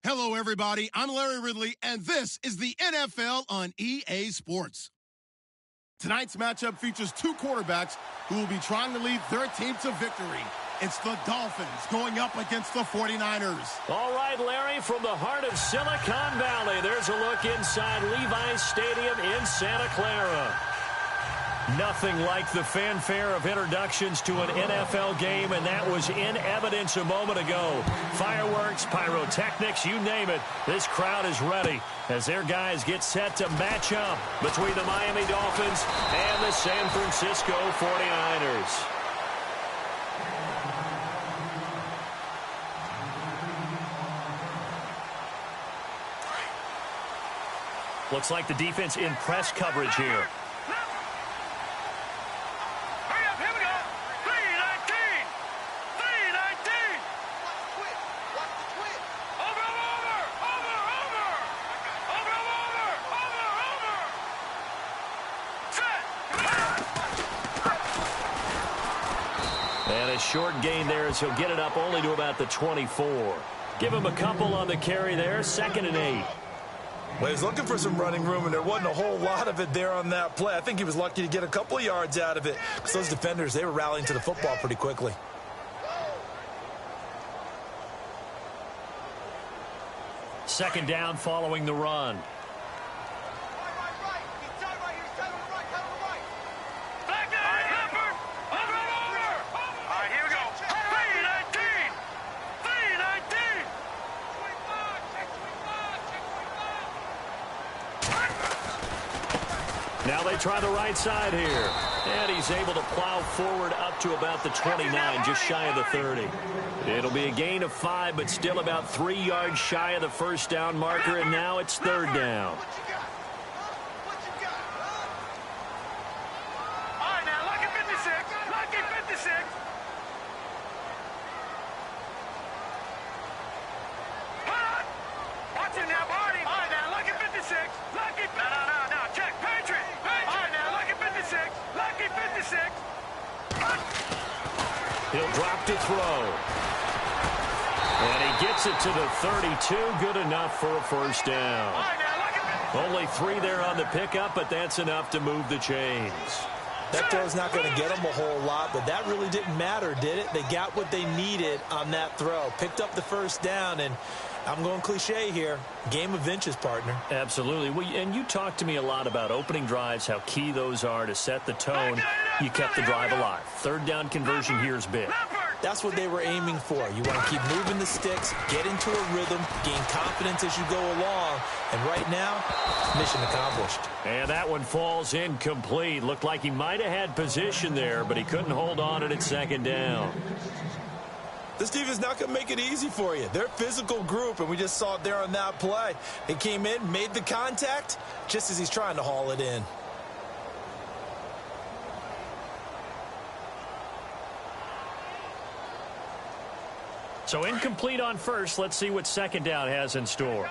Hello, everybody. I'm Larry Ridley, and this is the NFL on EA Sports. Tonight's matchup features two quarterbacks who will be trying to lead their team to victory. It's the Dolphins going up against the 49ers. All right, Larry, from the heart of Silicon Valley, there's a look inside Levi's Stadium in Santa Clara. Nothing like the fanfare of introductions to an NFL game, and that was in evidence a moment ago. Fireworks, pyrotechnics, you name it. This crowd is ready as their guys get set to match up between the Miami Dolphins and the San Francisco 49ers. Looks like the defense in press coverage here. Short gain there as he'll get it up only to about the 24. Give him a couple on the carry there, 2nd and 8. Well, he was looking for some running room, and there wasn't a whole lot of it there on that play. I think he was lucky to get a couple of yards out of it. Because those defenders, they were rallying to the football pretty quickly. Second down following the run. Now they try the right side here. And he's able to plow forward up to about the 29, just shy of the 30. It'll be a gain of 5, but still about 3 yards shy of the first down marker, and now it's 3rd down. He'll drop to throw. And he gets it to the 32. Good enough for a first down. Only 3 there on the pickup, but that's enough to move the chains. That throw's not going to get them a whole lot, but that really didn't matter, did it? They got what they needed on that throw. Picked up the first down, and I'm going cliche here. Game of inches, partner. Absolutely. Well, and you talked to me a lot about opening drives, how key those are to set the tone. You kept the drive alive. 3rd down conversion here is big. That's what they were aiming for. You want to keep moving the sticks, get into a rhythm, gain confidence as you go along. And right now, mission accomplished. And that one falls incomplete. Looked like he might have had position there, but he couldn't hold on it at 2nd down. This defense is not going to make it easy for you. They're a physical group, and we just saw it there on that play. He came in, made the contact, just as he's trying to haul it in. So incomplete on first. Let's see what 2nd down has in store.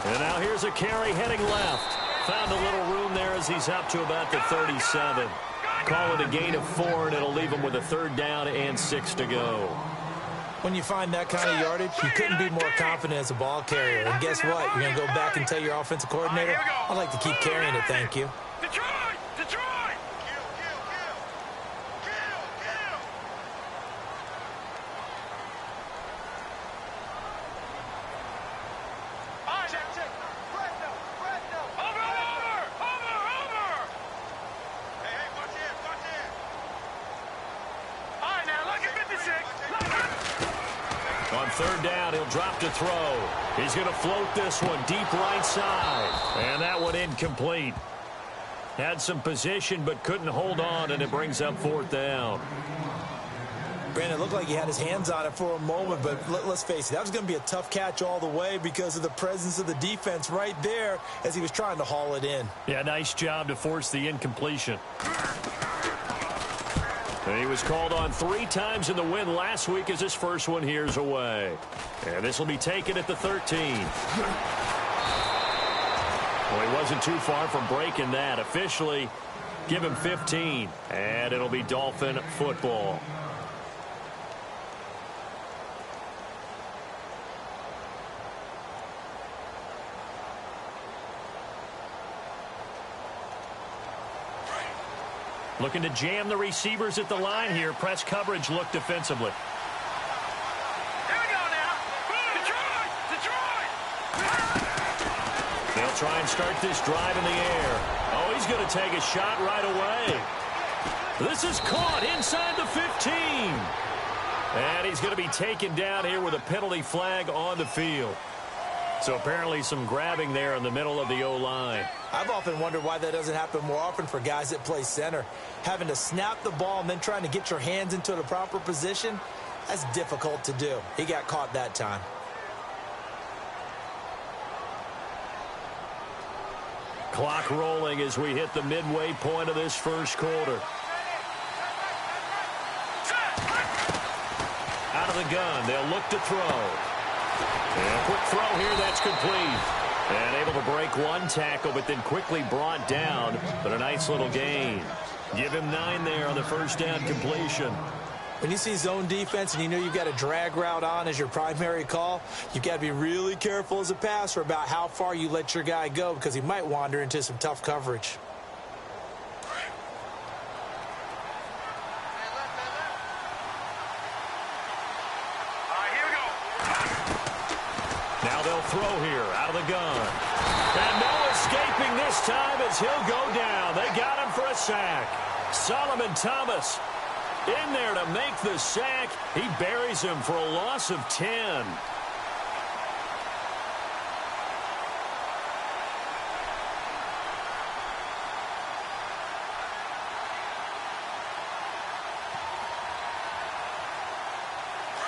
And now here's a carry heading left. Found a little room there as he's up to about the 37. Call it a gain of 4, and it'll leave him with a 3rd down and 6 to go. When you find that kind of yardage, you couldn't be more confident as a ball carrier. And guess what? You're going to go back and tell your offensive coordinator, I'd like to keep carrying it, thank you. On 3rd down, he'll drop to throw. He's going to float this one deep right side. And that one incomplete. Had some position but couldn't hold on, and it brings up 4th down. Brandon, it looked like he had his hands on it for a moment, but let's face it, that was going to be a tough catch all the way because of the presence of the defense right there as he was trying to haul it in. Yeah, nice job to force the incompletion. And he was called on 3 times in the win last week as his first one here's away. And this will be taken at the 13. Well, he wasn't too far from breaking that. Officially, Give him 15, and it'll be Dolphin football. Looking to jam the receivers at the line here. Press coverage look defensively. Here we go now. Detroit! Detroit! They'll try and start this drive in the air. Oh, he's going to take a shot right away. This is caught inside the 15. And he's going to be taken down here with a penalty flag on the field. So apparently some grabbing there in the middle of the O-line. I've often wondered why that doesn't happen more often for guys that play center. Having to snap the ball and then trying to get your hands into the proper position, that's difficult to do. He got caught that time. Clock rolling as we hit the midway point of this first quarter. Out of the gun, they'll look to throw. And a quick throw here, that's complete. And able to break one tackle, but then quickly brought down. But a nice little gain. Give him 9 there on the first down completion. When you see zone defense and you know you've got a drag route on as your primary call, you've got to be really careful as a passer about how far you let your guy go because he might wander into some tough coverage. Now they'll throw here out of the gun. And no escaping this time as he'll go down. They got him for a sack. Solomon Thomas in there to make the sack. He buries him for a loss of 10.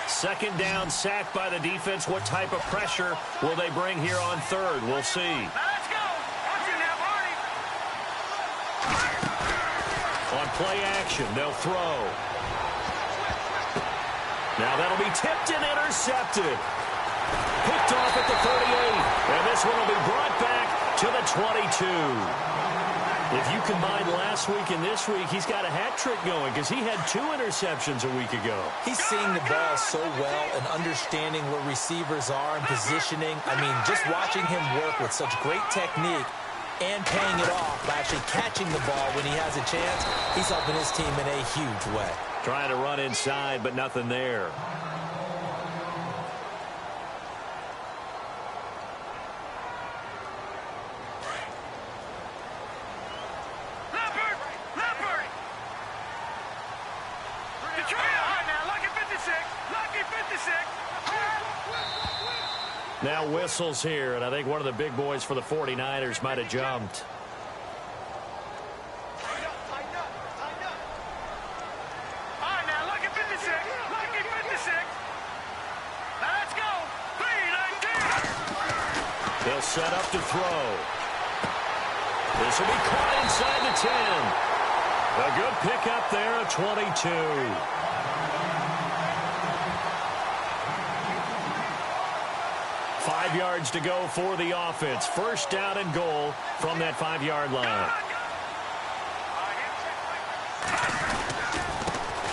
Second down, sack by the defense. What type of pressure will they bring here on third? We'll see. Let's go. Watch it now, Barney. On play action, they'll throw. Now that'll be tipped and intercepted. Picked off at the 38. And this one will be brought back to the 22. If you combine last week and this week, he's got a hat trick going because he had 2 interceptions a week ago. He's seeing the ball so well and understanding where receivers are and positioning. I mean, just watching him work with such great technique and paying it off by actually catching the ball when he has a chance, he's helping his team in a huge way. Trying to run inside, but nothing there. Now whistles here, and I think one of the big boys for the 49ers might have jumped. All right, now look at 56. Look at 56. Let's go. 3-19. They'll set up to throw. This will be caught inside the 10. A good pickup there at 22. 5 yards to go for the offense. First down and goal from that 5-yard line.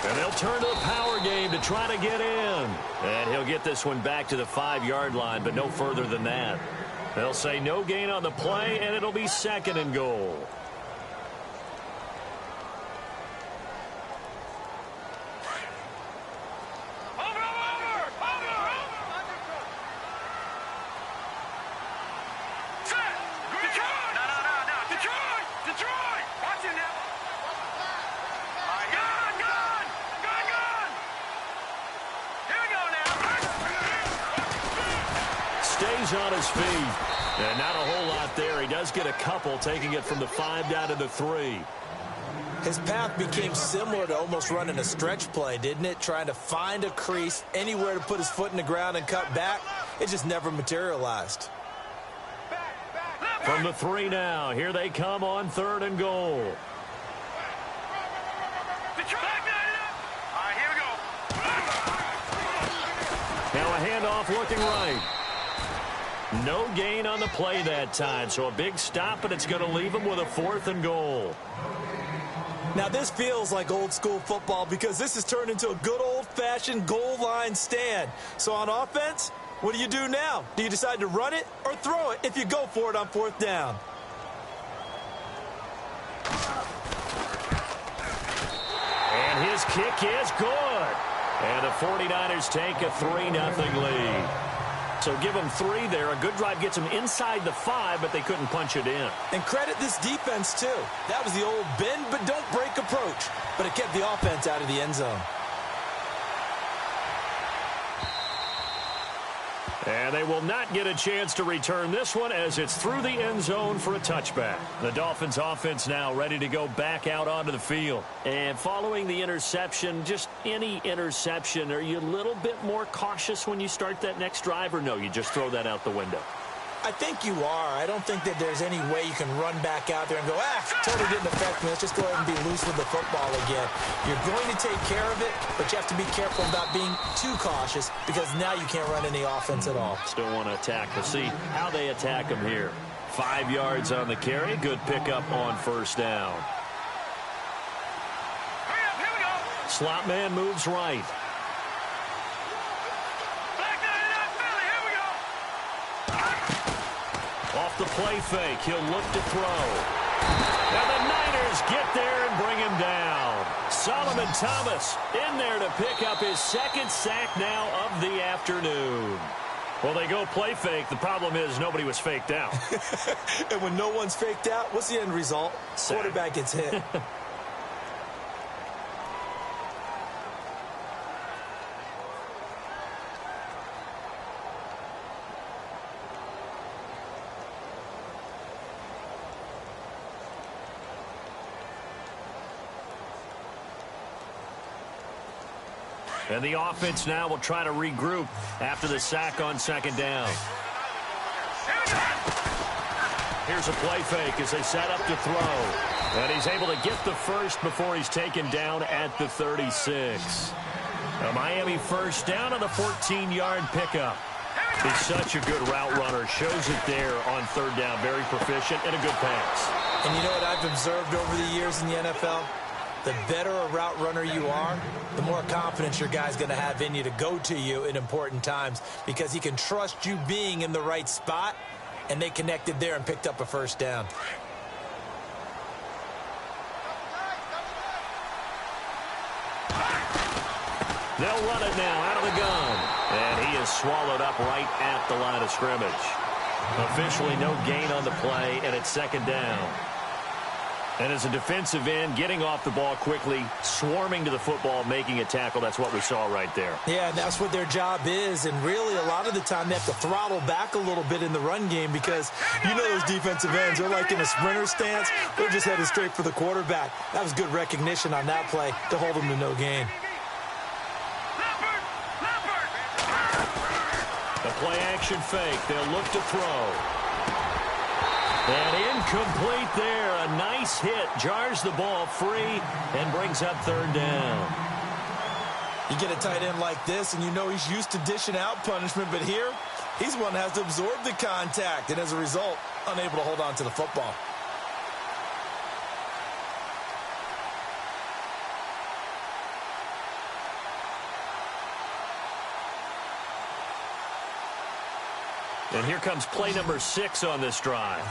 And they'll turn to the power game to try to get in. And he'll get this one back to the 5-yard line, but no further than that. They'll say no gain on the play, and it'll be second and goal. On his feet. And not a whole lot there. He does get a couple, taking it from the 5 down to the 3. His path became similar to almost running a stretch play, didn't it? Trying to find a crease, anywhere to put his foot in the ground and cut back. It just never materialized. From the 3 now. Here they come on third and goal. Now a handoff looking right. No gain on the play that time, so a big stop, and it's going to leave them with a 4th and goal. Now, this feels like old-school football because this has turned into a good old-fashioned goal line stand. So on offense, what do you do now? Do you decide to run it or throw it if you go for it on 4th down? And his kick is good. And the 49ers take a 3-0 lead. So give them 3 there. A good drive gets them inside the 5, but they couldn't punch it in. And credit this defense, too. That was the old bend but don't break approach. But it kept the offense out of the end zone. And they will not get a chance to return this one as it's through the end zone for a touchback. The Dolphins offense now ready to go back out onto the field. And following the interception, just any interception, are you a little bit more cautious when you start that next drive, or no, you just throw that out the window? I think you are. I don't think that there's any way you can run back out there and go, totally didn't affect me. Let's just go ahead and be loose with the football again. You're going to take care of it, but you have to be careful about being too cautious because now you can't run any offense at all. Still want to attack. We'll see how they attack them here. 5 yards on the carry. Good pickup on 1st down. Here we go. Slot man moves right. Off the play fake, he'll look to throw. And the Niners get there and bring him down. Solomon Thomas in there to pick up his 2nd sack now of the afternoon. Well, they go play fake. The problem is nobody was faked out. And when no one's faked out, what's the end result? Sack. Quarterback gets hit. And the offense now will try to regroup after the sack on 2nd down. Here's a play fake as they set up to throw. And he's able to get the 1st before he's taken down at the 36. A Miami 1st down on a 14-yard pickup. He's such a good route runner. Shows it there on 3rd down. Very proficient and a good pass. And you know what I've observed over the years in the NFL? The better a route runner you are, the more confidence your guy's going to have in you to go to you in important times because he can trust you being in the right spot, and they connected there and picked up a 1st down. They'll run it now out of the gun. And he is swallowed up right at the line of scrimmage. Officially no gain on the play, and it's 2nd down. And as a defensive end, getting off the ball quickly, swarming to the football, making a tackle, that's what we saw right there. Yeah, that's what their job is. And really, a lot of the time, they have to throttle back a little bit in the run game because you know those defensive ends, they're like in a sprinter stance. They're just headed straight for the quarterback. That was good recognition on that play to hold them to no gain. The play-action fake. They'll look to throw. And incomplete there. A nice hit. Jars the ball free and brings up 3rd down. You get a tight end like this, and you know he's used to dishing out punishment, but here, he's one that has to absorb the contact, and as a result, unable to hold on to the football. And here comes play number 6 on this drive.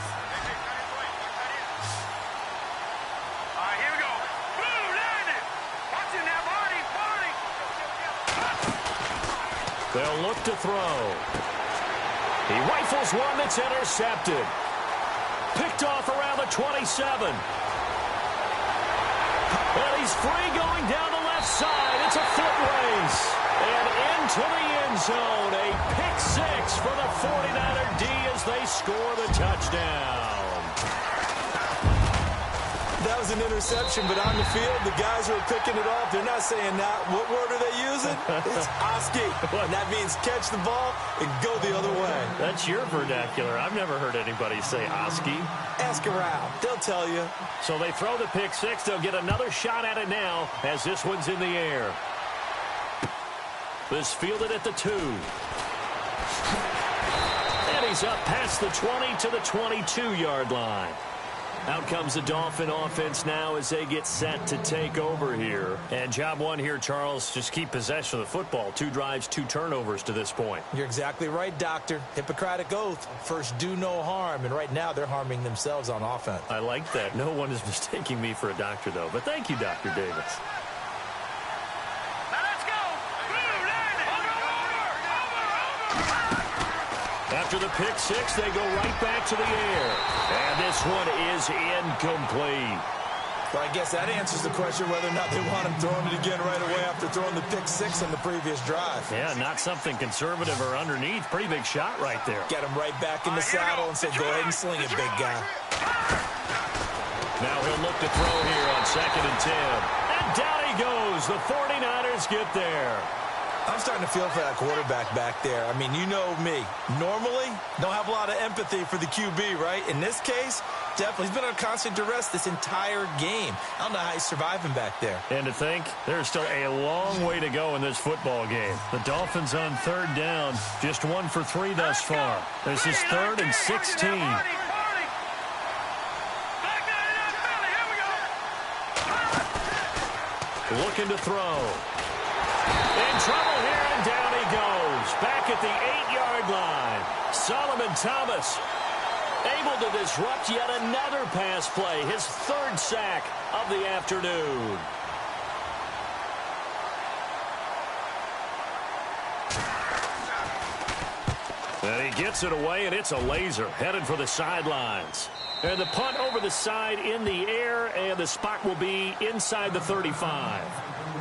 All right, here we go. Boom, line it. Watch it now, Barney. They'll look to throw. He rifles one that's intercepted. Picked off around the 27. And he's free going down the left side. It's a foot race. And into the end zone. A pick 6 for the 49er D as they score the touchdown. That was an interception, but on the field, the guys who are picking it off, they're not saying that. What word are they using? It's Oski. And that means catch the ball and go the other way. That's your vernacular. I've never heard anybody say Oski. Ask around. They'll tell you. So they throw the pick 6. They'll get another shot at it now as this one's in the air. This fielded at the 2. And he carries up past the 20 to the 22-yard line. Out comes the Dolphin offense now as they get set to take over here. And job one here, Charles, just keep possession of the football. 2 drives, 2 turnovers to this point. You're exactly right, Doctor. Hippocratic oath. First, do no harm. And right now, they're harming themselves on offense. I like that. No one is mistaking me for a doctor, though. But thank you, Dr. Davis. After the pick six, they go right back to the air. And this one is incomplete. Well, I guess that answers the question whether or not they want him throwing it again right away after throwing the pick six on the previous drive. Yeah, not something conservative or underneath. Pretty big shot right there. Get him right back in the saddle and say, go ahead and sling it, big guy. Now he'll look to throw here on 2nd and 10. And down he goes. The 49ers get there. I'm starting to feel for that quarterback back there. I mean, you know me. Normally, don't have a lot of empathy for the QB, right? In this case, definitely. He's been on constant duress this entire game. I don't know how he's surviving back there. And to think, there's still a long way to go in this football game. The Dolphins on 3rd down, just 1 for 3 thus far. This is 3rd and 16. Looking to throw. In trouble here, and down he goes. Back at the 8-yard line. Solomon Thomas able to disrupt yet another pass play. His 3rd sack of the afternoon. And he gets it away, and it's a laser. Headed for the sidelines. And the punt over the side in the air, and the spot will be inside the 35.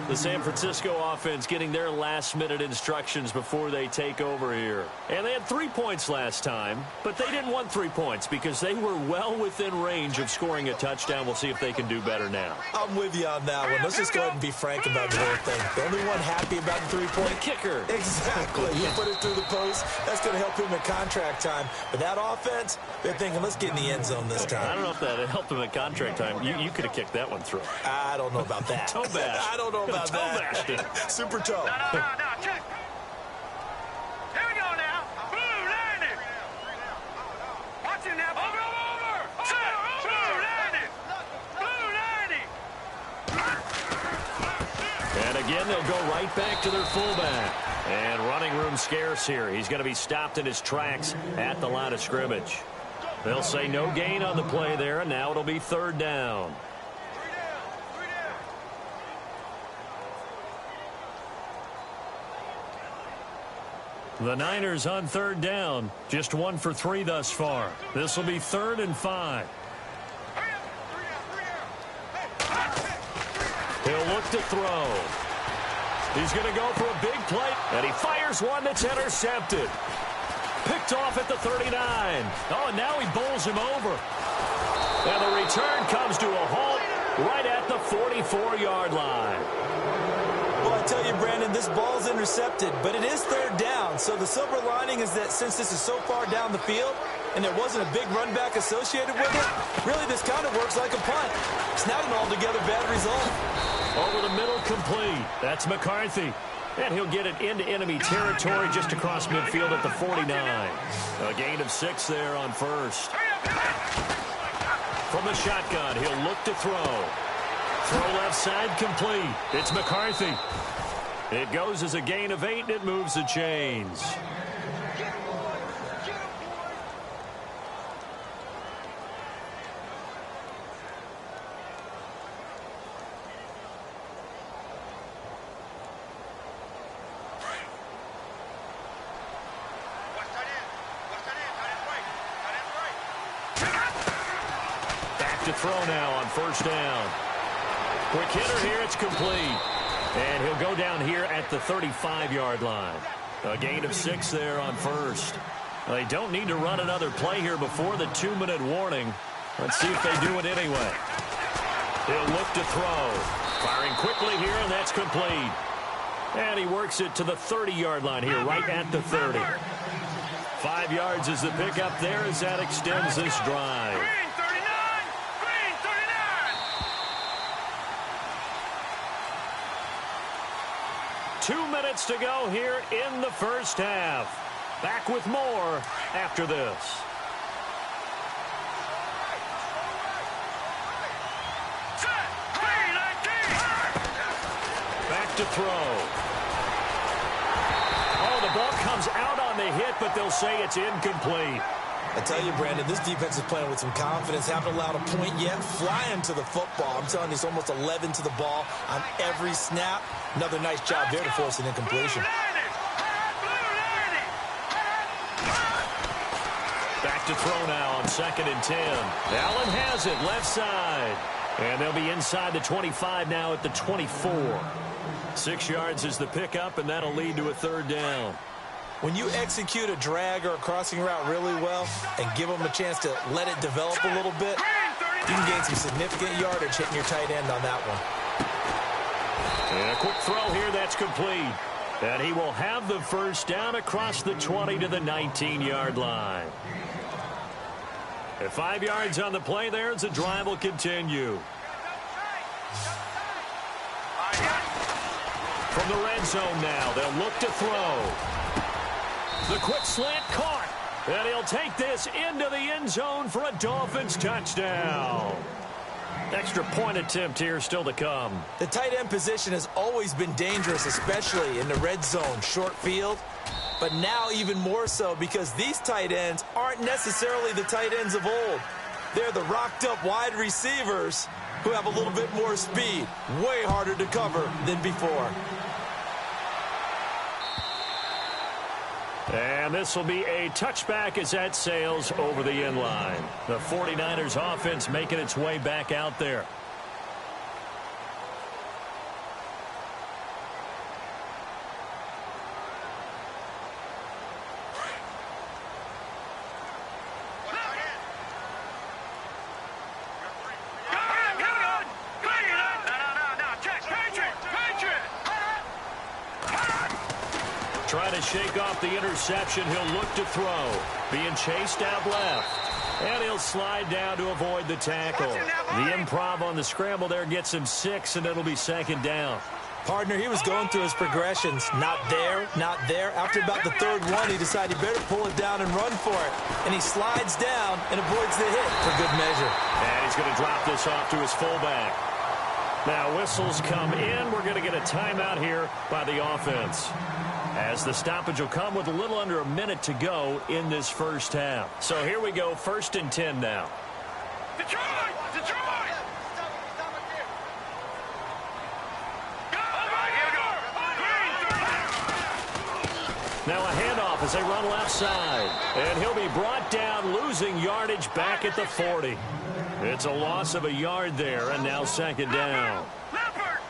The San Francisco offense getting their last-minute instructions before they take over here. And they had 3 points last time, but they didn't want 3 points because they were well within range of scoring a touchdown. We'll see if they can do better now. I'm with you on that one. Let's just go ahead and be frank about the whole thing. The only one happy about the 3-point kicker. Exactly. You put it through the post. That's going to help him at contract time. But that offense, they're thinking, let's get in the end zone this time. I don't know if that helped him at contract time. You could have kicked that one through. I don't know about that. Toe bash. I don't know about that. Super toe. No, check. Here we go now. Blue landed. Watch him now. Over. Blue landed. And again, they'll go right back to their fullback. And running room scarce here. He's going to be stopped in his tracks at the line of scrimmage. They'll say no gain on the play there, and now it'll be 3rd down. The Niners on 3rd down. Just 1 for 3 thus far. This will be 3rd and 5. He'll look to throw. He's going to go for a big play, and he fires one that's intercepted. Picked off at the 39. Oh, and now he bowls him over. And the return comes to a halt right at the 44-yard line. Well, I tell you, Brandon, this ball's intercepted, but it is 3rd down. So the silver lining is that since this is so far down the field and there wasn't a big run back associated with it, really this kind of works like a punt. It's not an altogether bad result. Over the middle, complete. That's McCarthy. And he'll get it into enemy territory just across midfield at the 49. A gain of 6 there on 1st. From the shotgun, he'll look to throw. Throw left side, complete. It's McCarthy. It goes as a gain of 8, and it moves the chains. Back to throw now on 1st down. Quick hitter here, it's complete. And he'll go down here at the 35-yard line. A gain of 6 there on 1st. They don't need to run another play here before the 2-minute warning. Let's see if they do it anyway. He'll look to throw. Firing quickly here, and that's complete. And he works it to the 30-yard line here, right at the 30. 5 yards is the pickup there as that extends this drive. 2 minutes to go here in the 1st half. Back with more after this. Back to throw. Oh, the ball comes out on the hit, but they'll say it's incomplete. I tell you, Brandon, this defense is playing with some confidence. Haven't allowed a point yet. Flying to the football. I'm telling you, it's almost 11 to the ball on every snap. Another nice job there to force an incompletion. Back to throw now on 2nd and 10. Allen has it, left side. And they'll be inside the 25 now at the 24. 6 yards is the pickup, and that'll lead to a 3rd down. When you execute a drag or a crossing route really well and give them a chance to let it develop a little bit, you can gain some significant yardage hitting your tight end on that one. And a quick throw here, that's complete. And he will have the 1st down across the 20 to the 19-yard line. At 5 yards on the play there, the drive will continue. From the red zone now, they'll look to throw. The quick slant caught. And he'll take this into the end zone for a Dolphins touchdown. Extra point attempt here still to come. The tight end position has always been dangerous, especially in the red zone, short field. But now even more so because these tight ends aren't necessarily the tight ends of old. They're the rocked-up wide receivers who have a little bit more speed. Way harder to cover than before. And this will be a touchback as that sails over the end line. The 49ers offense making its way back out there. Trying to shake off the interception. He'll look to throw. Being chased out left. And he'll slide down to avoid the tackle. The improv on the scramble there gets him 6, and it'll be 2nd down. Partner, he was going through his progressions. Not there, not there. After about the 3rd one, he decided he better pull it down and run for it. And he slides down and avoids the hit for good measure. And he's going to drop this off to his fullback. Now whistles come in. We're going to get a timeout here by the offense, as the stoppage will come with a little under a minute to go in this 1st half. So here we go, 1st and 10 now. Detroit! Detroit! Now a handoff as they run left side. And he'll be brought down, losing yardage back at the 40. It's a loss of a yard there, and now 2nd down.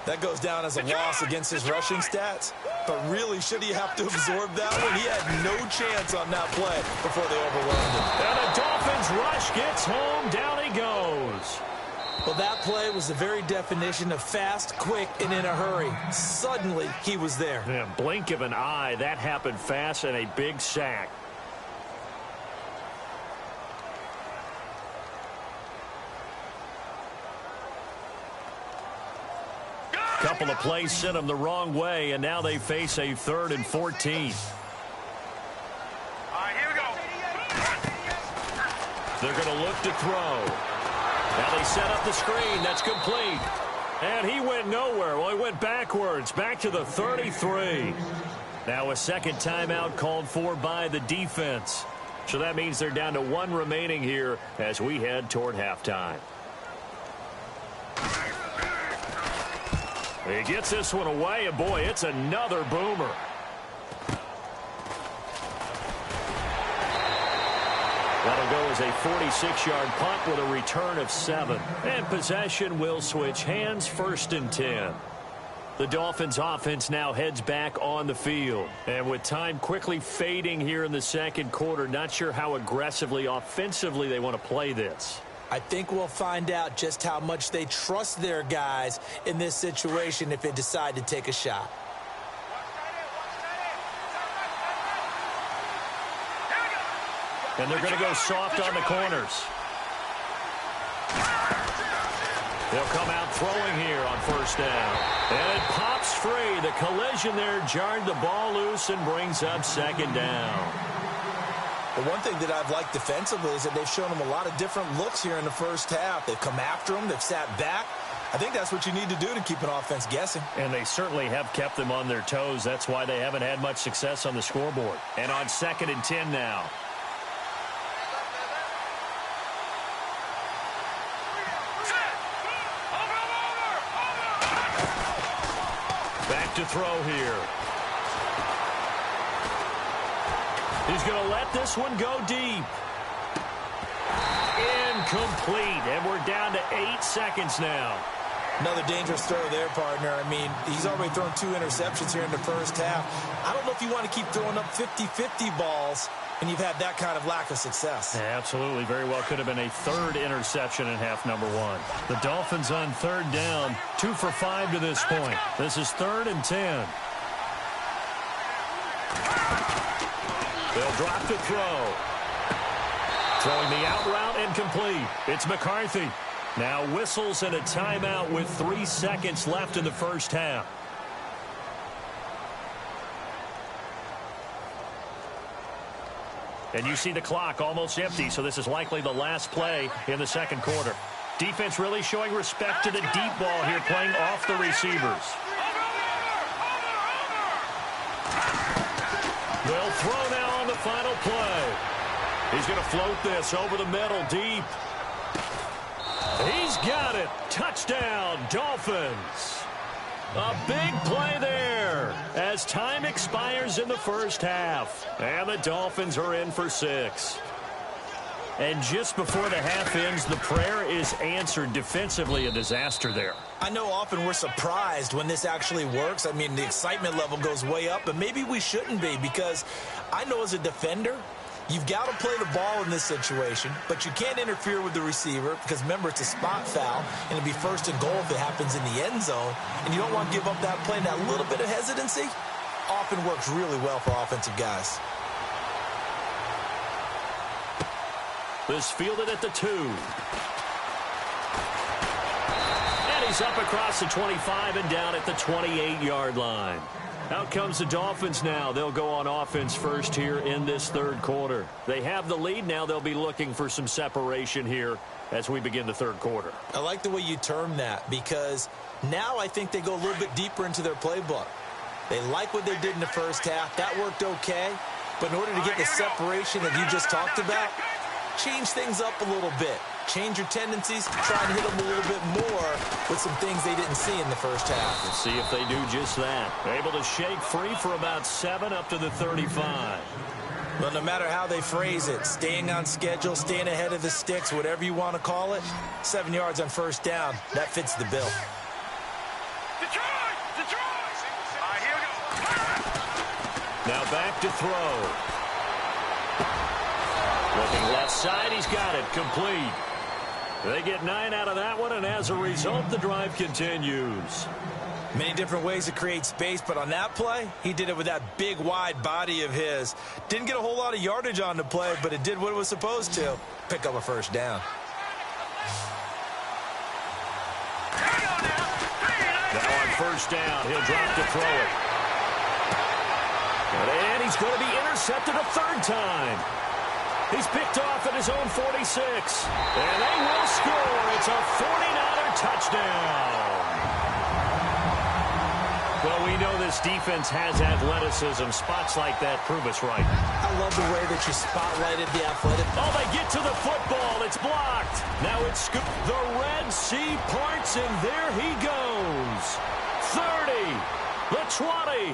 That goes down as a loss against his rushing stats. But really, should he have to absorb that one? He had no chance on that play before they overwhelmed him. And the Dolphins rush gets home. Down he goes. Well, that play was the very definition of fast, quick, and in a hurry. Suddenly, he was there. Yeah, blink of an eye. That happened fast, and a big sack. Couple of plays sent them the wrong way, and now they face a 3rd and 14. All right, here we go. They're going to look to throw. Now they set up the screen. That's complete. And he went nowhere. Well, he went backwards, back to the 33. Now a 2nd timeout called for by the defense. So that means they're down to 1 remaining here as we head toward halftime. He gets this one away, and boy, it's another boomer. That'll go as a 46-yard punt with a return of 7. And possession will switch hands, 1st and 10. The Dolphins offense now heads back on the field. And with time quickly fading here in the 2nd quarter, not sure how aggressively, offensively they want to play this. I think we'll find out just how much they trust their guys in this situation if they decide to take a shot. And they're going to go soft on the corners. They'll come out throwing here on first down. And it pops free. The collision there jarred the ball loose and brings up second down. The one thing that I've liked defensively is that they've shown them a lot of different looks here in the first half. They've come after them. They've sat back. I think that's what you need to do to keep an offense guessing. And they certainly have kept them on their toes. That's why they haven't had much success on the scoreboard. And on 2nd and 10 now. Back to throw here. He's going to let this one go deep. Incomplete. And we're down to 8 seconds now. Another dangerous throw there, partner. I mean, he's already thrown 2 interceptions here in the first half. I don't know if you want to keep throwing up 50-50 balls when you've had that kind of lack of success. Yeah, absolutely. Very well could have been a 3rd interception in half number 1. The Dolphins on 3rd down, 2 for 5 to this point. This is 3rd and 10. They'll drop to throw. Throwing the out route incomplete. It's McCarthy. Now whistles and a timeout with 3 seconds left in the first half. And you see the clock almost empty, so this is likely the last play in the second quarter. Defense really showing respect to the deep ball here, playing off the receivers. They'll throw now on the final play. He's going to float this over the middle deep. He's got it. Touchdown, Dolphins. A big play there as time expires in the first half. And the Dolphins are in for 6. And just before the half ends, the prayer is answered. Defensively, a disaster there. I know often we're surprised when this actually works. I mean, the excitement level goes way up, but maybe we shouldn't be, because I know as a defender, you've got to play the ball in this situation, but you can't interfere with the receiver because, remember, it's a spot foul, and it'll be 1st and goal if it happens in the end zone, and you don't want to give up that play. And that little bit of hesitancy often works really well for offensive guys. This fielded at the 2. And he's up across the 25 and down at the 28-yard line. Out comes the Dolphins now. They'll go on offense first here in this 3rd quarter. They have the lead now. They'll be looking for some separation here as we begin the 3rd quarter. I like the way you term that, because now I think they go a little bit deeper into their playbook. They like what they did in the first half. That worked okay. But in order to get the separation that you just talked about, change things up a little bit. Change your tendencies, try and hit them a little bit more with some things they didn't see in the first half. Let's see if they do just that. Able to shake free for about 7 up to the 35. Well, no matter how they phrase it, staying on schedule, staying ahead of the sticks, whatever you want to call it, 7 yards on first down, that fits the bill. Detroit! Detroit! Here we go. Now back to throw. Looking left side, he's got it, complete. They get 9 out of that one, and as a result, the drive continues. Many different ways to create space, but on that play, he did it with that big, wide body of his. Didn't get a whole lot of yardage on the play, but it did what it was supposed to. Pick up a first down. Now on first down, he'll drop to throw it. And he's going to be intercepted a 3rd time. He's picked off at his own 46. And they will score. It's a 49er touchdown. Well, we know this defense has athleticism. Spots like that prove us right. I love the way that you spotlighted the athletic. Oh, they get to the football. It's blocked. Now it's the Red Sea parts, and there he goes. 30, the 20.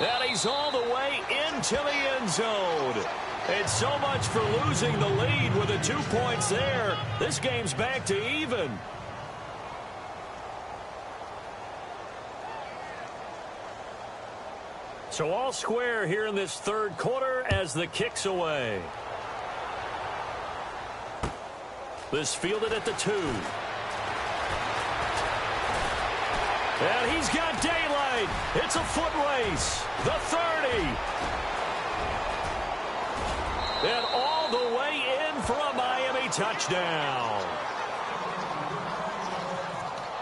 And he's all the way into the end zone. And so much for losing the lead with the 2 points there. This game's back to even. So all square here in this 3rd quarter as the kick's away. This fielded at the 2. And he's got daylight. It's a foot race. The 30. And all the way in for a Miami touchdown.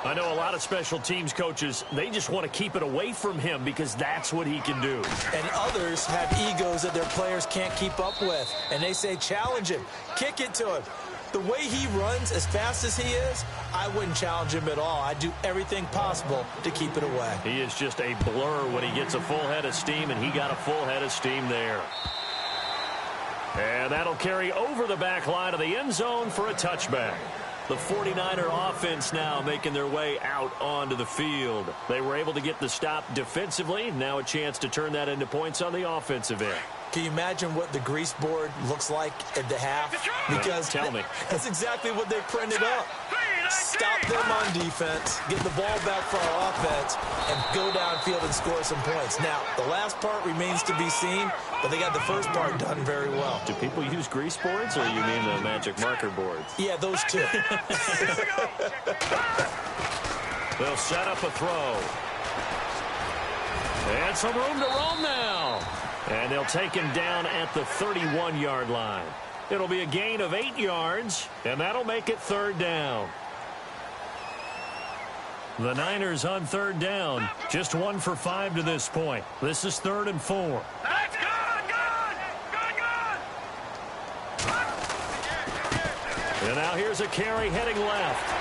I know a lot of special teams coaches, they just want to keep it away from him because that's what he can do. And others have egos that their players can't keep up with. And they say, challenge him, kick it to him. The way he runs as fast as he is, I wouldn't challenge him at all. I'd do everything possible to keep it away. He is just a blur when he gets a full head of steam, and he got a full head of steam there. And that'll carry over the back line of the end zone for a touchback. The 49er offense now making their way out onto the field. They were able to get the stop defensively. Now a chance to turn that into points on the offensive end. Can you imagine what the grease board looks like at the half? Because tell me. That's exactly what they printed up. Stop them on defense, get the ball back for our offense, and go downfield and score some points. Now, the last part remains to be seen, but they got the first part done very well. Do people use grease boards, or you mean the magic marker boards? Yeah, those two. They'll set up a throw. And some room to roam now. And they'll take him down at the 31-yard line. It'll be a gain of 8 yards, and that'll make it third down. The Niners on third down, just 1 for 5 to this point. This is 3rd and 4. That's good, And now here's a carry heading left.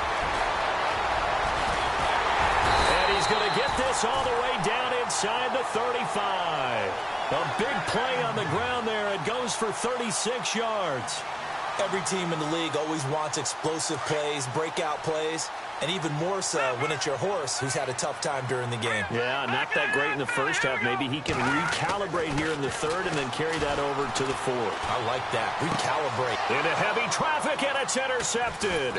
And he's going to get this all the way down inside the 35. A big play on the ground there. It goes for 36 yards. Every team in the league always wants explosive plays, breakout plays, and even more so when it's your horse who's had a tough time during the game. Yeah, not that great in the first half. Maybe he can recalibrate here in the third and then carry that over to the fourth. I like that. Recalibrate. Into heavy traffic, and it's intercepted.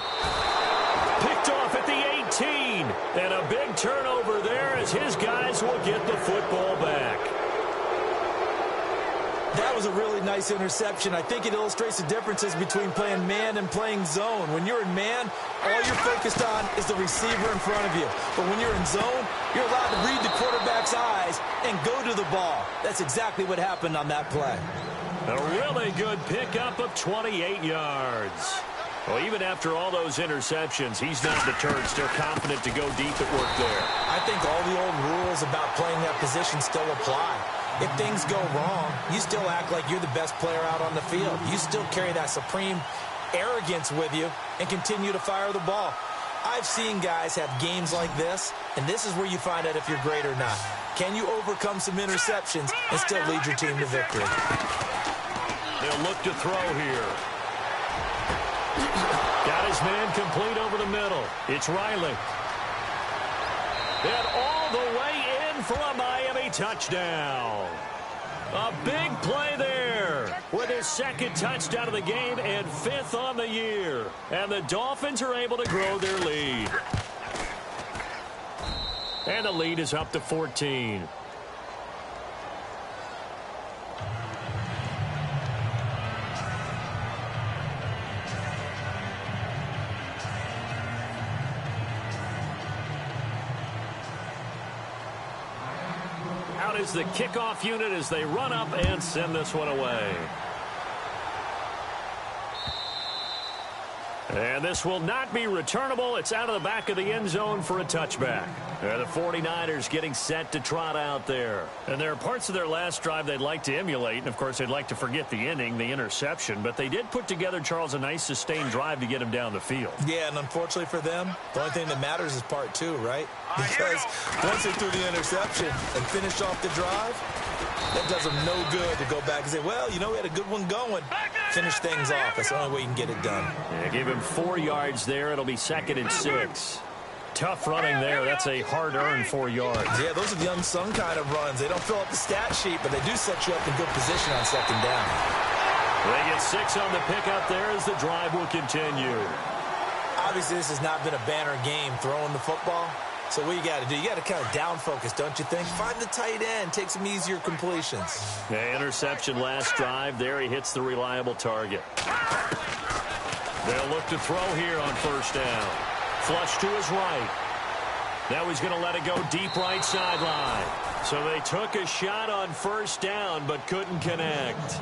Picked off at the 18. And a big turnover there as his guys will get the football back. That was a really nice interception. I think it illustrates the differences between playing man and playing zone. When you're in man, all you're focused on is the receiver in front of you. But when you're in zone, you're allowed to read the quarterback's eyes and go to the ball. That's exactly what happened on that play. A really good pickup of 28 yards. Well, even after all those interceptions, he's not deterred, still confident to go deep at work there. I think all the old rules about playing that position still apply. If things go wrong, you still act like you're the best player out on the field. You still carry that supreme arrogance with you and continue to fire the ball. I've seen guys have games like this, and this is where you find out if you're great or not. Can you overcome some interceptions and still lead your team to victory? They'll look to throw here. Got his man complete over the middle. It's Riley. And all the way in for a Miami touchdown. A big play there with his second touchdown of the game and 5th on the year. And the Dolphins are able to grow their lead. And the lead is up to 14. Out is the kickoff unit as they run up and send this one away. And this will not be returnable. It's out of the back of the end zone for a touchback. The 49ers getting set to trot out there. And there are parts of their last drive they'd like to emulate. And, of course, they'd like to forget the inning, the interception. But they did put together, Charles, a nice sustained drive to get him down the field. Yeah, and unfortunately for them, the only thing that matters is part 2, right? Because once they threw the interception and finished off the drive, that does them no good to go back and say, well, you know, we had a good one going. Finish things off. That's the only way you can get it done. Yeah, give him 4 yards there. It'll be 2nd and 6. Tough running there. That's a hard-earned 4 yards. Yeah, those are the unsung kind of runs. They don't fill up the stat sheet, but they do set you up in good position on 2nd down. They get 6 on the pickup there as the drive will continue. Obviously, this has not been a banner game throwing the football. So what you got to do, you got to kind of down focus, don't you think? Find the tight end, take some easier completions. The interception last drive. There he hits the reliable target. They'll look to throw here on 1st down. Flush to his right. Now he's going to let it go deep right sideline. So they took a shot on 1st down but couldn't connect.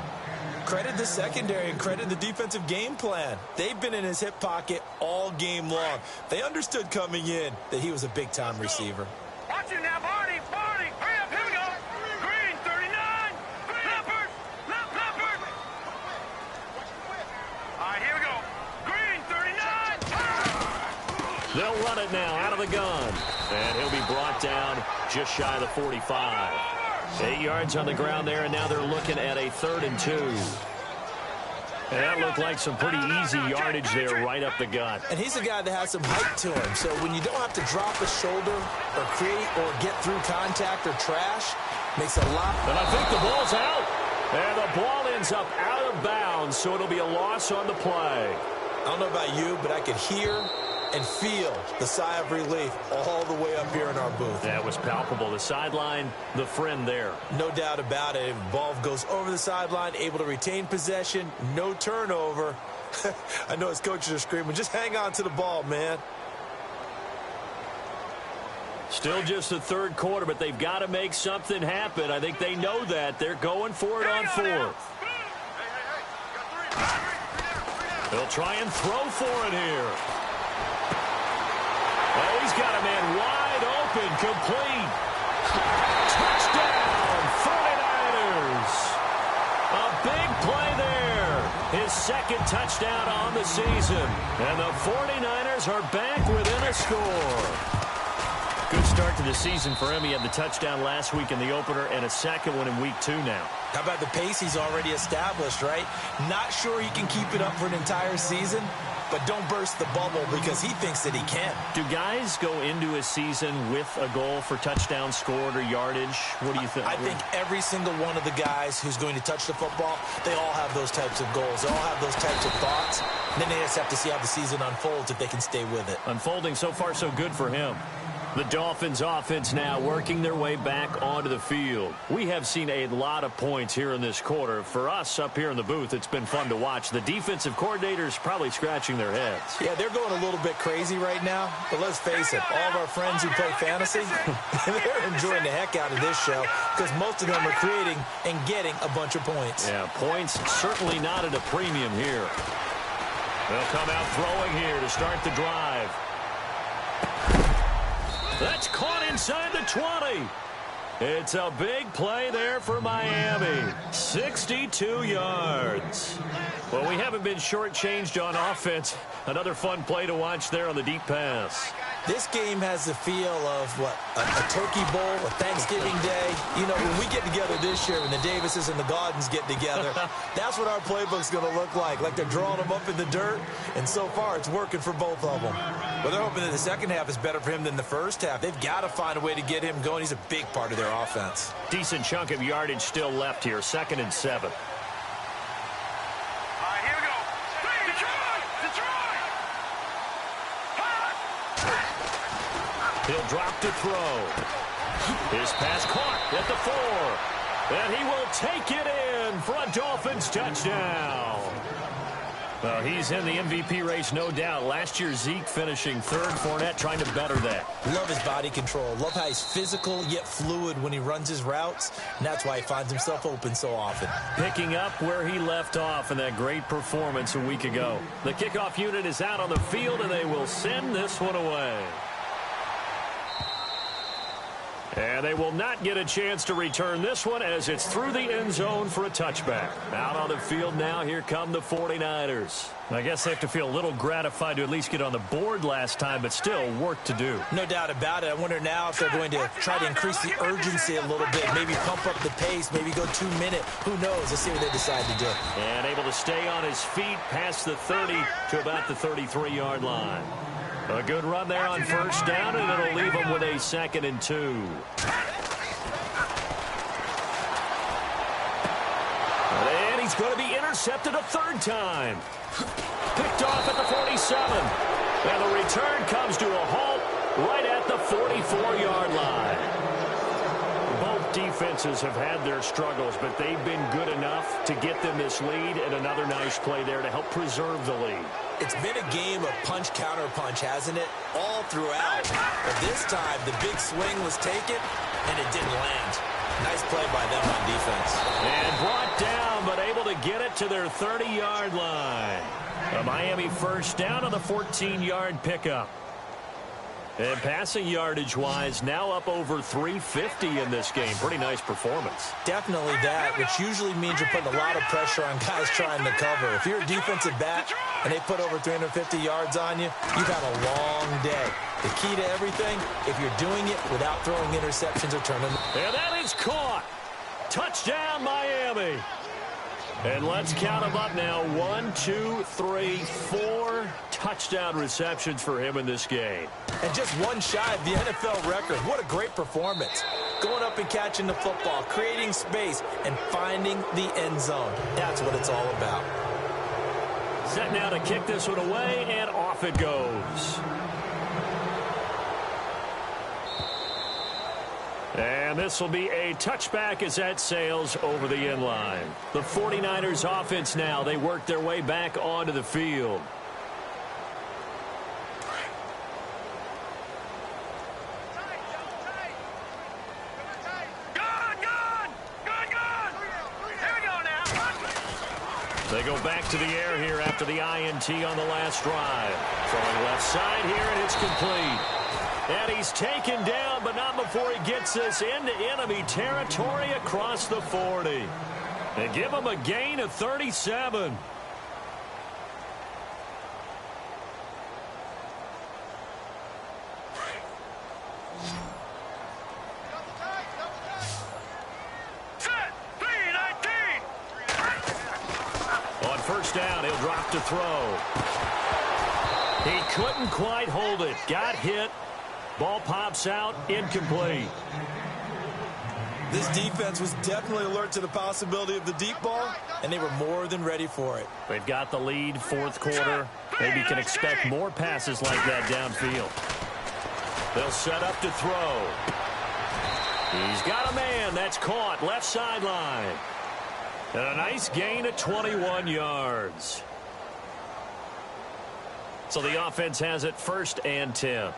credit the secondary and credit the defensive game plan. They've been in his hip pocket all game long. They understood coming in that he was a big-time receiver. Watch it now, Barney. Barney. Hurry up. Here we go. Green, 39. Leopard. Leopard. All right, here we go. Green, 39. They'll run it now out of the gun. And he'll be brought down just shy of the 45. 8 yards on the ground there, and now they're looking at a 3rd and 2. And that looked like some pretty easy yardage there right up the gut. And he's a guy that has some height to him. So when you don't have to drop a shoulder or create or get through contact or trash, makes a lot. And I think the ball's out. And the ball ends up out of bounds, so it'll be a loss on the play. I don't know about you, but I could hear and feel the sigh of relief all the way up here in our booth. That was palpable. The sideline, the friend there. No doubt about it. The ball goes over the sideline, able to retain possession, no turnover. I know his coaches are screaming, just hang on to the ball, man. Still just the 3rd quarter, but they've got to make something happen. I think they know that. They're going for it on 4th. They'll try and throw for it here. Oh, he's got a man wide open, complete. Touchdown, 49ers. A big play there. His 2nd touchdown on the season. And the 49ers are back within a score. Good start to the season for him. He had the touchdown last week in the opener and a 2nd one in week 2 now. How about the pace he's already established, right? Not sure he can keep it up for an entire season, but don't burst the bubble because he thinks that he can. Do guys go into a season with a goal for touchdown scored or yardage? What do you think? I think every single one of the guys who's going to touch the football, they all have those types of goals. They all have those types of thoughts. And then they just have to see how the season unfolds if they can stay with it. Unfolding so far so good for him. The Dolphins offense now working their way back onto the field. We have seen a lot of points here in this quarter. For us up here in the booth, it's been fun to watch. The defensive coordinators probably scratching their heads. Yeah, they're going a little bit crazy right now. But let's face it, all of our friends who play fantasy, they're enjoying the heck out of this show because most of them are creating and getting a bunch of points. Yeah, points certainly not at a premium here. They'll come out throwing here to start the drive. That's caught inside the 20. It's a big play there for Miami. 62 yards. Well, we haven't been shortchanged on offense. Another fun play to watch there on the deep pass. This game has the feel of, what, a turkey bowl, a Thanksgiving day. You know, when we get together this year, when the Davises and the Gaudens get together, that's what our playbook's going to look like they're drawing them up in the dirt, and so far it's working for both of them. But they're hoping that the second half is better for him than the first half. They've got to find a way to get him going. He's a big part of their offense. Decent chunk of yardage still left here, 2nd and 7. He'll drop to throw. His pass caught at the 4. And he will take it in for a Dolphins touchdown. Well, he's in the MVP race, no doubt. Last year, Zeke finishing 3rd. Fournette trying to better that. Love his body control. Love how he's physical yet fluid when he runs his routes. And that's why he finds himself open so often. Picking up where he left off in that great performance a week ago. The kickoff unit is out on the field, and they will send this one away. And they will not get a chance to return this one as it's through the end zone for a touchback. Out on the field now, here come the 49ers. I guess they have to feel a little gratified to at least get on the board last time, but still work to do. No doubt about it. I wonder now if they're going to try to increase the urgency a little bit, maybe pump up the pace, maybe go 2-minute. Who knows? Let's see what they decide to do. And able to stay on his feet past the 30 to about the 33-yard line. A good run there on 1st down, and it'll leave him with a 2nd and 2. And he's going to be intercepted a 3rd time. Picked off at the 47. And the return comes to a halt right at the 44-yard line. Both defenses have had their struggles, but they've been good enough to get them this lead, and another nice play there to help preserve the lead. It's been a game of punch-counter-punch, hasn't it? All throughout. But this time, the big swing was taken, and it didn't land. Nice play by them on defense. And brought down, but able to get it to their 30-yard line. A Miami first down on the 14-yard pickup. And passing yardage-wise, now up over 350 in this game. Pretty nice performance. Definitely that, which usually means you're putting a lot of pressure on guys trying to cover. If you're a defensive back and they put over 350 yards on you, you've had a long day. The key to everything, if you're doing it without throwing interceptions or turning. And that is caught. Touchdown, Miami. And let's count them up now. 1, 2, 3, 4 touchdown receptions for him in this game. And just one shy of the NFL record. What a great performance. Going up and catching the football, creating space, and finding the end zone. That's what it's all about. Set now to kick this one away, and off it goes. And this will be a touchback as that sails over the end line. The 49ers offense now, they work their way back onto the field. They go back to the air here after the INT on the last drive. Throwing left side here, and it's complete. And he's taken down, but not before he gets this into enemy territory across the 40. They give him a gain of 37. On first down, he'll drop to throw. He couldn't quite hold it. Got hit. Ball pops out, incomplete. This defense was definitely alert to the possibility of the deep ball, and they were more than ready for it. They've got the lead, fourth quarter. Maybe can expect more passes like that downfield. They'll set up to throw. He's got a man. That's caught. Left sideline. And a nice gain of 21 yards. So the offense has it 1st and 10.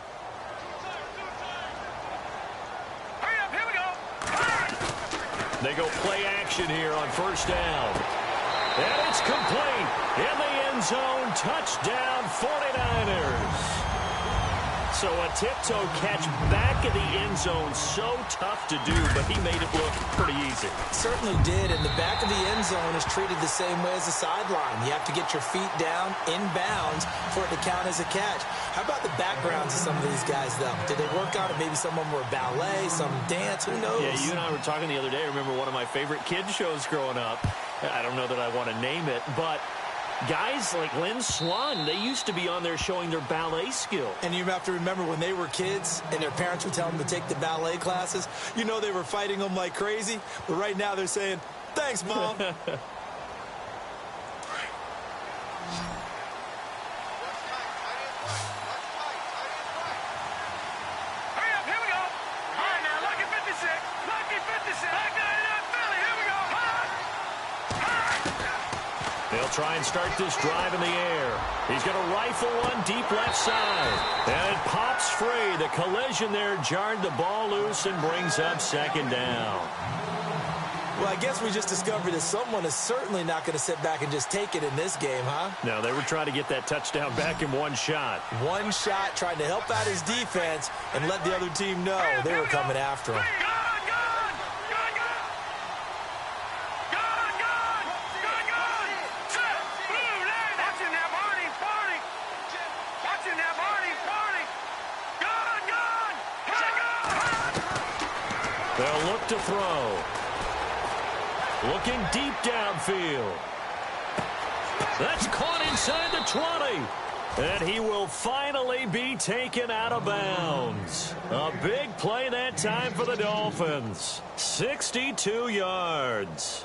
They go play action here on first down. And it's complete. In the end zone, touchdown 49ers. So a tiptoe catch back in the end zone, so tough to do, but he made it look pretty easy. Certainly did, and the back of the end zone is treated the same way as the sideline. You have to get your feet down in bounds for it to count as a catch. How about the backgrounds of some of these guys, though? Did they work out it? Maybe some of them were ballet, some dance, who knows? Yeah, you and I were talking the other day. I remember one of my favorite kids shows growing up. I don't know that I want to name it, but guys like Lynn Swan, they used to be on there showing their ballet skill. And you have to remember when they were kids and their parents would tell them to take the ballet classes, you know they were fighting them like crazy. But right now they're saying, thanks, Mom. They'll try and start this drive in the air. He's going to rifle one deep left side. And it pops free. The collision there jarred the ball loose and brings up 2nd down. Well, I guess we just discovered that someone is certainly not going to sit back and just take it in this game, huh? No, they were trying to get that touchdown back in one shot. One shot, trying to help out his defense and let the other team know they were coming after him. They'll look to throw. Looking deep downfield. That's caught inside the 20. And he will finally be taken out of bounds. A big play that time for the Dolphins. 62 yards.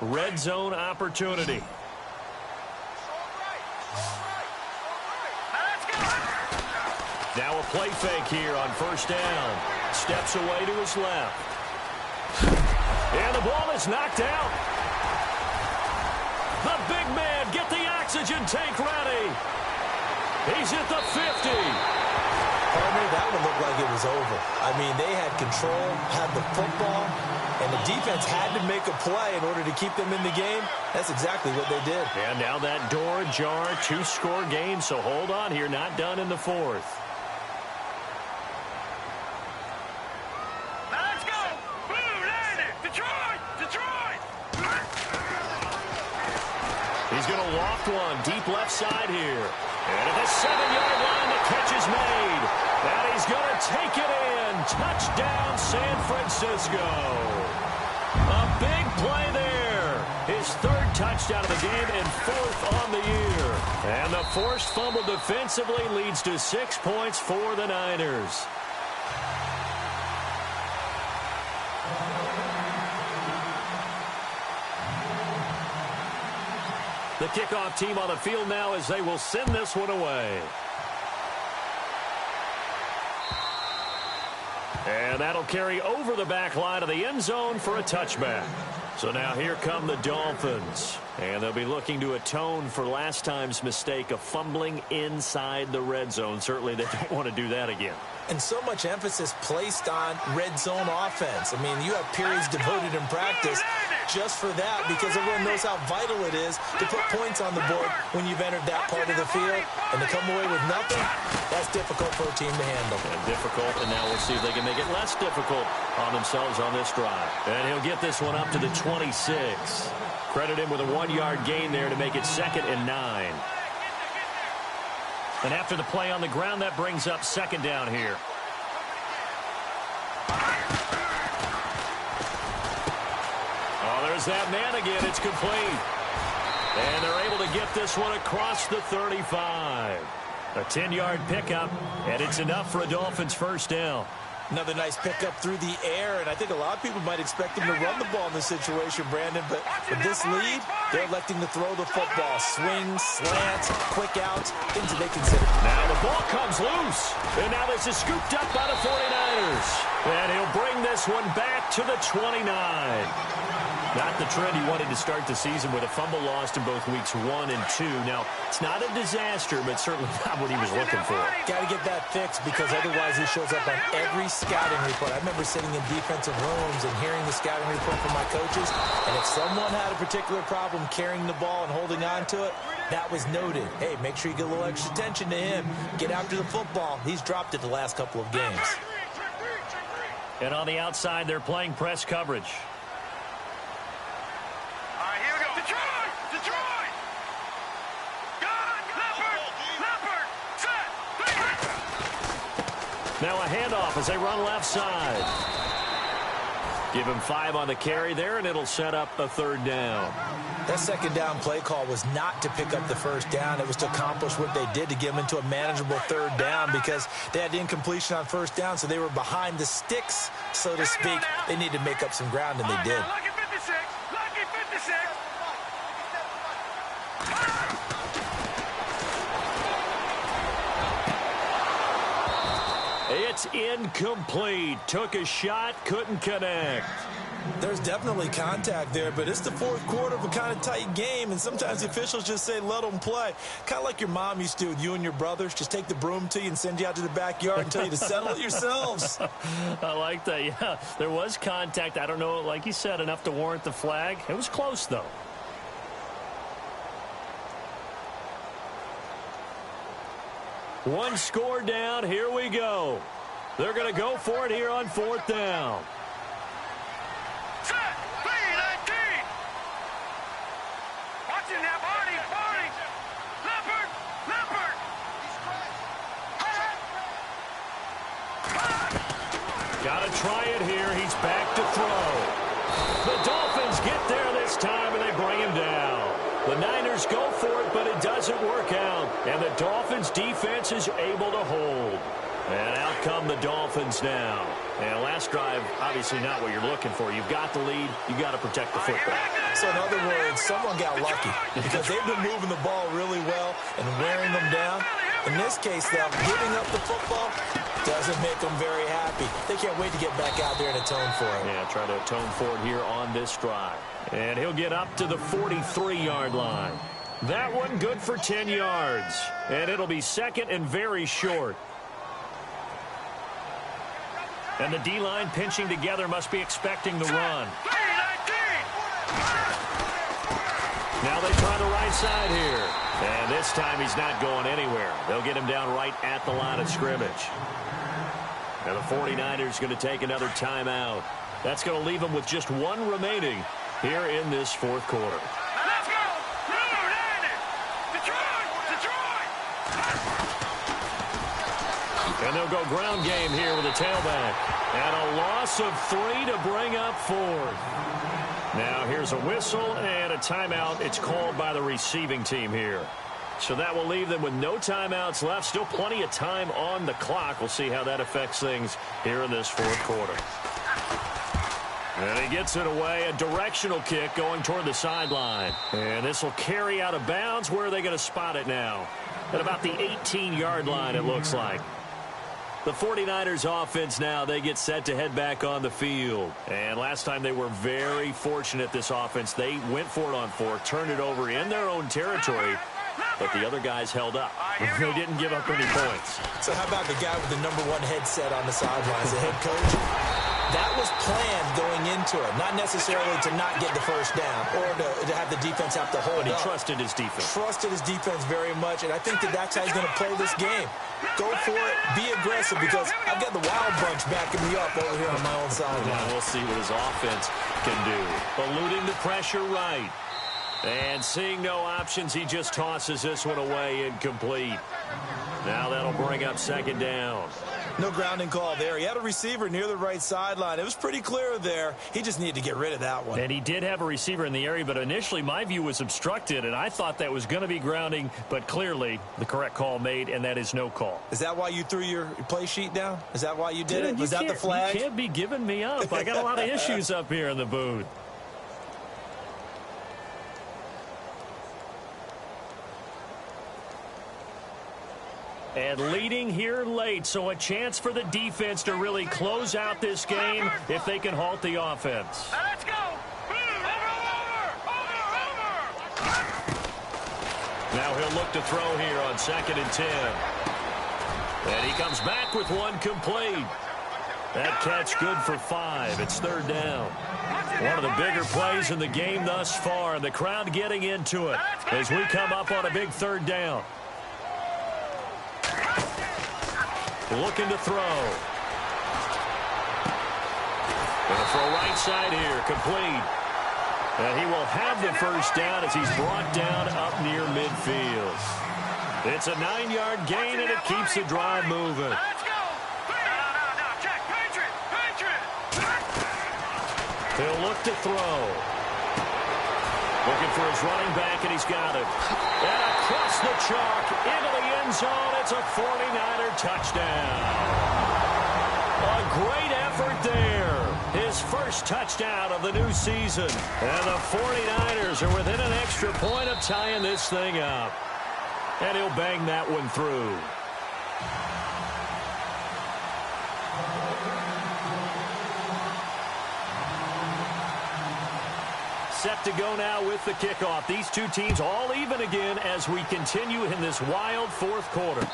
Red zone opportunity. Now a play fake here on first down. Steps away to his left. And the ball is knocked out. The big man, get the oxygen tank ready. He's at the 50. Partner, that would look like it was over. I mean, they had control, had the football, and the defense had to make a play in order to keep them in the game. That's exactly what they did. And now that door ajar, 2-score game, so hold on here, not done in the fourth. Let's go! Blue, landed! Detroit! Detroit! He's going to loft one deep left side here. And at the 7-yard line, the catch is made. And he's going to take it in. Touchdown, San Francisco. A big play there. His third touchdown of the game and fourth on the year. And the forced fumble defensively leads to 6 points for the Niners. The kickoff team on the field now as they will send this one away. And that'll carry over the back line of the end zone for a touchback. So now here come the Dolphins. And they'll be looking to atone for last time's mistake of fumbling inside the red zone. Certainly they don't want to do that again. And so much emphasis placed on red zone offense. I mean, you have periods devoted in practice just for that because everyone knows how vital it is to put points on the board when you've entered that part of the field. And to come away with nothing, that's difficult for a team to handle. And difficult, and now we'll see if they can make it less difficult on themselves on this drive. And he'll get this one up to the 26. Credit him with a 1-yard gain there to make it 2nd and 9. And after the play on the ground, that brings up 2nd down here. Oh, there's that man again. It's complete. And they're able to get this one across the 35. A 10-yard pickup, and it's enough for a Dolphins first down. Another nice pickup through the air, and I think a lot of people might expect him to run the ball in this situation, Brandon, but with this lead, they're electing to throw the football. Swings, slants, quick outs, things that they consider. Now the ball comes loose, and now this is scooped up by the 49ers. And he'll bring this one back to the 29. Not the trend he wanted to start the season with a fumble lost in both weeks 1 and 2. Now, it's not a disaster, but certainly not what he was looking for. Got to get that fixed because otherwise he shows up on every scouting report. I remember sitting in defensive rooms and hearing the scouting report from my coaches, and if someone had a particular problem carrying the ball and holding on to it, that was noted. Hey, make sure you get a little extra attention to him. Get after the football. He's dropped it the last couple of games. And on the outside, they're playing press coverage. Now a handoff as they run left side. Give him 5 on the carry there, and it'll set up a 3rd down. That 2nd down play call was not to pick up the 1st down. It was to accomplish what they did to get them into a manageable 3rd down because they had incompletion on 1st down, so they were behind the sticks, so to speak. They needed to make up some ground, and they did. Lucky 56! Lucky 56! It's incomplete. Took a shot, couldn't connect. There's definitely contact there, but it's the 4th quarter of a kind of tight game, and sometimes the officials just say, let them play. Kind of like your mom used to with you and your brothers. Just take the broom to you and send you out to the backyard and tell you to settle it yourselves. I like that, yeah. There was contact. I don't know, like you said, enough to warrant the flag. It was close, though. One score down. Here we go. They're going to go for it here on 4th down. Set! 3-19! Watch it now, Barney! Barney! Leopard! Leopard! Got to try it here. He's back to throw. The Dolphins get there this time, and they bring him down. The Niners go for it, but it doesn't work out. And the Dolphins defense is able to hold. And out come the Dolphins now. And last drive, obviously not what you're looking for. You've got the lead. You've got to protect the football. So in other words, someone got lucky because they've been moving the ball really well and wearing them down. In this case, though, giving up the football doesn't make them very happy. They can't wait to get back out there and atone for it. Yeah, try to atone for it here on this drive. And he'll get up to the 43-yard line. That one good for 10 yards. And it'll be second and very short. And the D-line pinching together must be expecting the run. Now they try the right side here. And this time he's not going anywhere. They'll get him down right at the line of scrimmage. And the 49ers going to take another timeout. That's going to leave them with just one remaining here in this fourth quarter. Let's go! Detroit! And they'll go ground game here with a tailback. And a loss of 3 to bring up fourth. Now here's a whistle and a timeout. It's called by the receiving team here. So that will leave them with no timeouts left. Still plenty of time on the clock. We'll see how that affects things here in this fourth quarter. And he gets it away. A directional kick going toward the sideline. And this will carry out of bounds. Where are they going to spot it now? At about the 18-yard line, it looks like. The 49ers offense now, they get set to head back on the field. And last time they were very fortunate, this offense. They went for it on fourth, turned it over in their own territory, but the other guys held up. They didn't give up any points. So how about the guy with the #1 headset on the sidelines, the head coach? That was planned going into it, not necessarily to not get the first down or to have the defense have to hold But he up. trusted his defense. Trusted his defense very much, and I think that's how he's going to play this game. Go for it, be aggressive, because I've got the Wild Bunch backing me up over here on my own sideline. Now we'll see what his offense can do. Eluding the pressure right. And seeing no options, he just tosses this one away incomplete. Now that'll bring up second down. No grounding call there. He had a receiver near the right sideline. It was pretty clear there. He just needed to get rid of that one. And he did have a receiver in the area, but initially my view was obstructed, and I thought that was going to be grounding, but clearly the correct call made, and that is no call. Is that why you threw your play sheet down? Is that why you did it? Was that the flag? You can't be giving me up. I got a lot of issues up here in the booth. And leading here late, so a chance for the defense to really close out this game if they can halt the offense. Let's go! Over! Now he'll look to throw here on 2nd and 10. And he comes back with one complete. That catch good for 5. It's 3rd down. One of the bigger plays in the game thus far, and the crowd getting into it as we come up on a big 3rd down. Looking to throw. Gonna throw right side here, complete. And he will have the first down as he's brought down up near midfield. It's a 9-yard gain, and it keeps the drive moving. Let's go! No, check, Patriot! He'll look to throw. Looking for his running back, and he's got him. And across the chalk, into the end zone. It's a 49er touchdown. A great effort there. His first touchdown of the new season. And the 49ers are within an extra point of tying this thing up. And he'll bang that one through. Set to go now with the kickoff. These two teams all even again as we continue in this wild fourth quarter.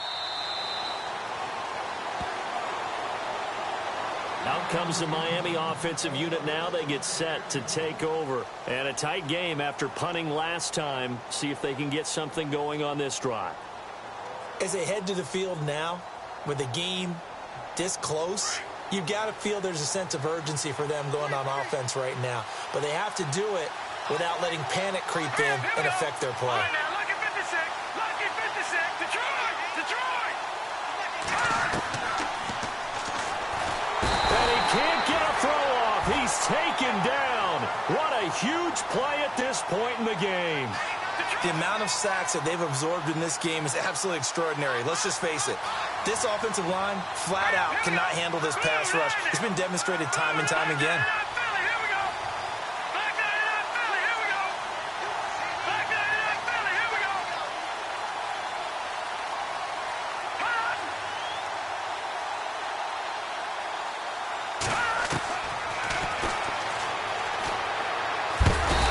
Out comes the Miami offensive unit now. They get set to take over. And a tight game after punting last time. See if they can get something going on this drive. As they head to the field now, with the game this close, you've got to feel there's a sense of urgency for them going on offense right now. But they have to do it without letting panic creep in and affect their play. All right, now, lucky 56, Detroit! And he can't get a throw off. He's taken down. What a huge play at this point in the game. The amount of sacks that they've absorbed in this game is absolutely extraordinary. Let's just face it. This offensive line, flat out, cannot handle this pass rush. It's been demonstrated time and time again. Philly, here we go! Back 99 Philly, here we go! Back 99 Philly, here we go!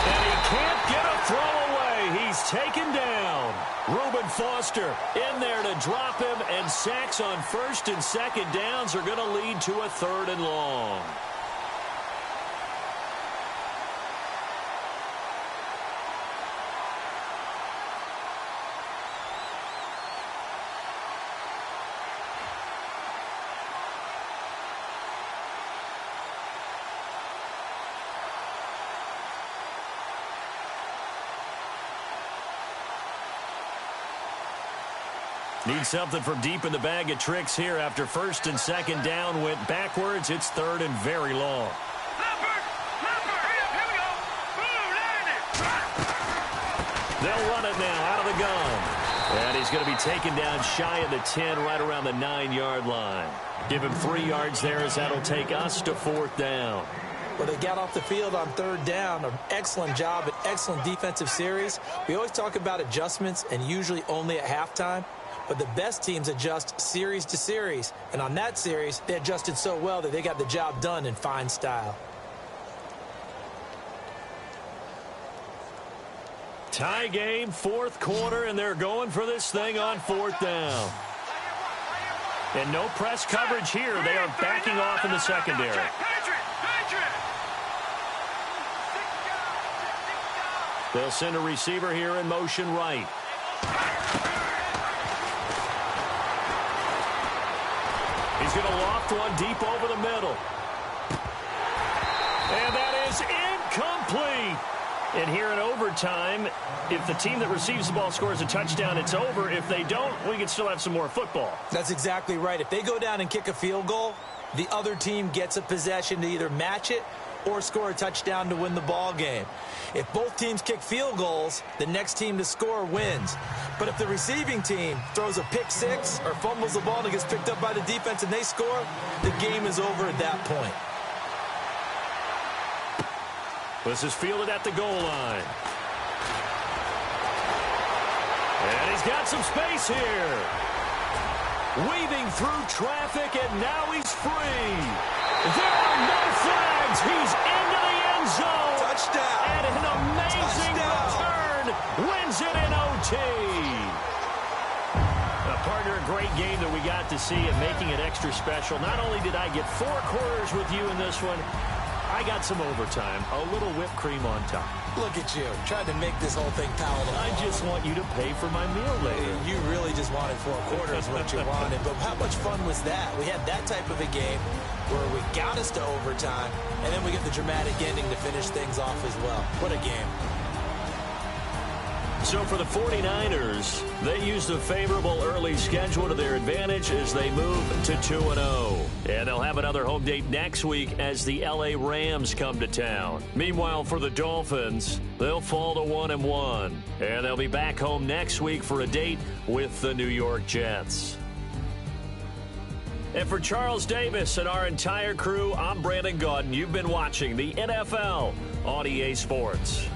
And he can't get a throw away. He's taken down. Reuben Foster in there to drop him, and sacks on first and second downs are going to lead to a 3rd and long. Need something from deep in the bag of tricks here after first and second down went backwards. It's 3rd and very long. They'll run it now out of the gun. And he's going to be taken down shy of the 10, right around the 9-yard line. Give him 3 yards there, as that'll take us to 4th down. Well, they got off the field on 3rd down. An excellent job, an excellent defensive series. We always talk about adjustments, and usually only at halftime. But the best teams adjust series to series. And on that series, they adjusted so well that they got the job done in fine style. Tie game, 4th quarter, and they're going for this thing on 4th down. And no press coverage here. They are backing off in the secondary. They'll send a receiver here in motion right. He's going to loft one deep over the middle. And that is incomplete. And here in overtime, if the team that receives the ball scores a touchdown, it's over. If they don't, we can still have some more football. That's exactly right. If they go down and kick a field goal, the other team gets a possession to either match it or score a touchdown to win the ball game. If both teams kick field goals, the next team to score wins. But if the receiving team throws a pick six or fumbles the ball and it gets picked up by the defense and they score, the game is over at that point. This is fielded at the goal line. And he's got some space here. Weaving through traffic, and now he's free. There are no flags. He's into the end zone. Touchdown. And an amazing return wins it in OT. Partner, a great game that we got to see and making it extra special. Not only did I get 4 quarters with you in this one, I got some overtime, a little whipped cream on top. Look at you, trying to make this whole thing palatable. I just want you to pay for my meal later. You really just wanted 4 quarters what you wanted, but how much fun was that? We had that type of a game where we got us to overtime, and then we get the dramatic ending to finish things off as well. What a game. So for the 49ers, they used a favorable early schedule to their advantage as they move to 2-0. And they'll have another home date next week as the LA Rams come to town. Meanwhile, for the Dolphins, they'll fall to 1-1. And they'll be back home next week for a date with the New York Jets. And for Charles Davis and our entire crew, I'm Brandon Gaudin. You've been watching the NFL on EA Sports.